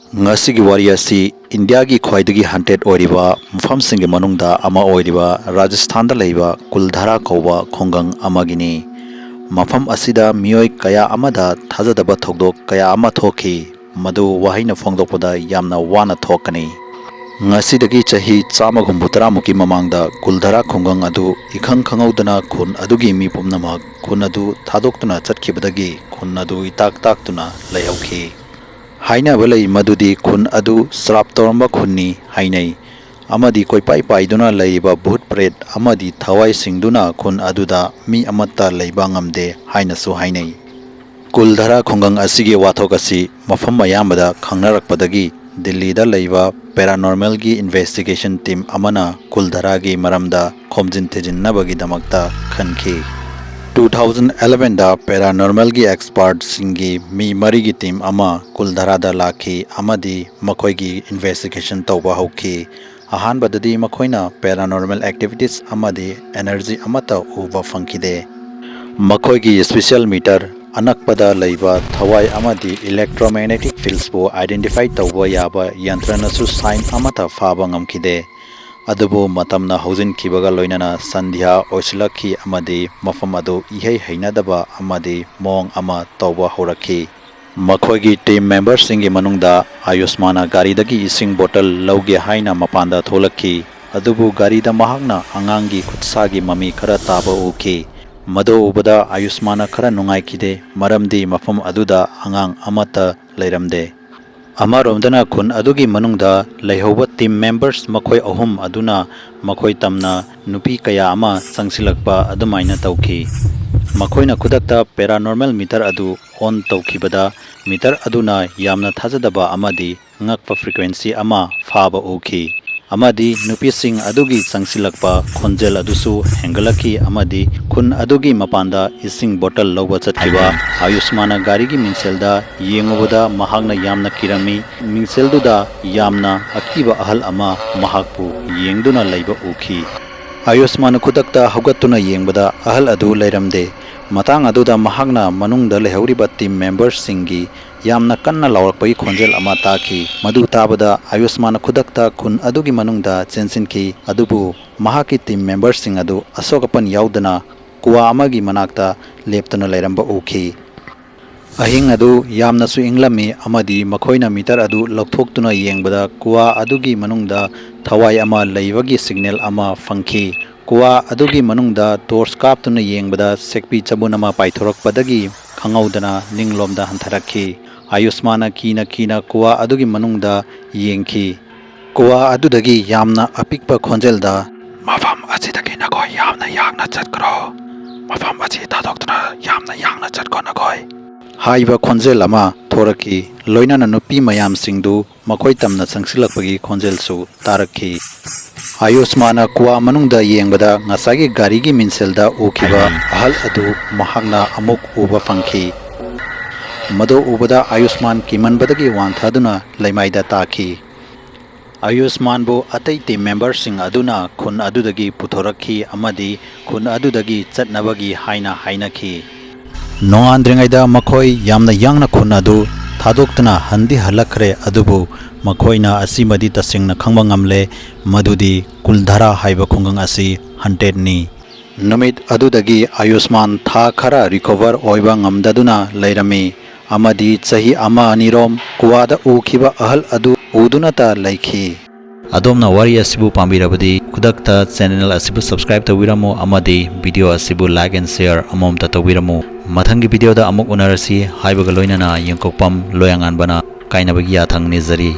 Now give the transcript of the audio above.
Ngasigi wari asi India gi khwaidagi haunted oiriba mafamsing gi manungda ama oiriba Rajesthan da Leiba Kuldhara Kouba Khungang amagini mafam asida miyoi kaya amada thajadaba thokdok kaya ama thoki madu wahaina phongdokpada yamna wana thokani ngasidagi chahi chama gumbutara muki mamangda Kuldhara Khungang adu ikhang khangaudana khun adugi mi pumnamak khun adu thadoktuna chatkibadagi khun adu itak taktuna laihauki haina balai madudi khun adu srap toramba khunni hainai amadi koipai paiduna leiba bhut pret amadi thawai singduna khun aduda mi amatta leiba ngamde haina su hainai Kuldhara Khungang asigi wathok asi mafam mayamada khangnarakpadagi delhida leiba paranormal gi investigation team amana Kuldhara gi maramda khomjin thjinaba gi damakta khanki 2011 da paranormal gi expert singi mi mari gi team ama Kuldhara da lakhi amadi makhoi gi investigation tawba hauki Ahanba dadi makhoina paranormal activities amadi energy amata uba fangkide makhoi gi special meter anakpada leiba thawai amadi electromagnetic fields bo identify tawba yaba yantrana su sign amata faba ngamkide adubo matamna housing kibaga loinana sandhya oislakhi amadi mafam adu ihei heinadaba amadi mong ama tawba horakhi makhoigi team members singi manungda ayushmana gari dagi ising bottle lauge haina mapanda tholakhi adubu gari da mahakna angangi khutsagi mami khara taba uki mado ubada ayushmana khara nungai kide maramdi mafam aduda angang amata leiramde amaromdana khun adugi manungda leihauba team members makhoi ahum aduna makhoi tamna nupi kaya ama sangsilakpa adumaina tauki makhoina khudakta paranormal meter adu on tawkhibada meter aduna yamna thajadaba amadi ngakpa frequency ama faba uki amadi nupi sing adugi sangsilakpa khonjel adusu hengalaki amadi khun adugi mapanda ising bottle loba chatkiba ayushmana gari gi minselda yengobada mahagna yamna kirami minselduda yamna akiba ahal ama mahakpu yengduna leiba uki ayushmana khudakta hogatuna yengbada ahal adu leiramde matang aduda mahagna manungda lehauriba team members singi yamna kanna lawrakpai khonjel ama taki madu tabada ayushmana khudakta khun adugi manungda chensinki adubu mahaki team members sing adu asokapan yaudana kuwa amagi manakta leptuna leiramba uki ahing adu yamna su inglami amadi makhoina meter adu lokthokuna yengbada kuwa adugi manungda thawai ama leibagi signal ama fangki kuwa adugi manungda torch kaptuna yengbada sekpi chabunama paithorakpadagi khangaudana ninglomda hantharakhi ayushmana kina kuwa adugi manungda yengki kuwa adudagi yamna apikpa khonjelda mafam asidagi nakoi yamna yangna chatkro mafam asi thadoktuna yamna yangna chatko nakoi haiba khonjel ama thoraki loinana nupi mayam singdu makhoi tamna sangsilakpagi khonjel su tarakhi ayushmana kuwa manungda yengbada ngasagi garigi minselda ukiba ahal adu mahagna amuk uba fangki mado ubada ayushman kimanbadagi wanthaduna leimaida taki ayushman bu atai team members sing aduna khun adudagi puthorakhi amadi khun adudagi chatnabagi haina hainakhi nongandringaida makhoi yamna yangna khun adu thadoktuna handi halakre adubu makhoina asimadi tasingna khangba ngamle madudi Kuldhara haiba khungang asi haunted ni numit adudagi ayushman tha khara recover oiba ngamdaduna leirami amadi chahi ama anirom kuwada ukhiba ahal adu udunata laikhi adomna wari asibu pambirabadi khudakta channel asibu subscribe tawiramo amadi video asibu like and share amom ta tawiramo mathangi video da amuk unarasi haibaga loinana yengkokpam loyangan bana kainabagi yathang ni jari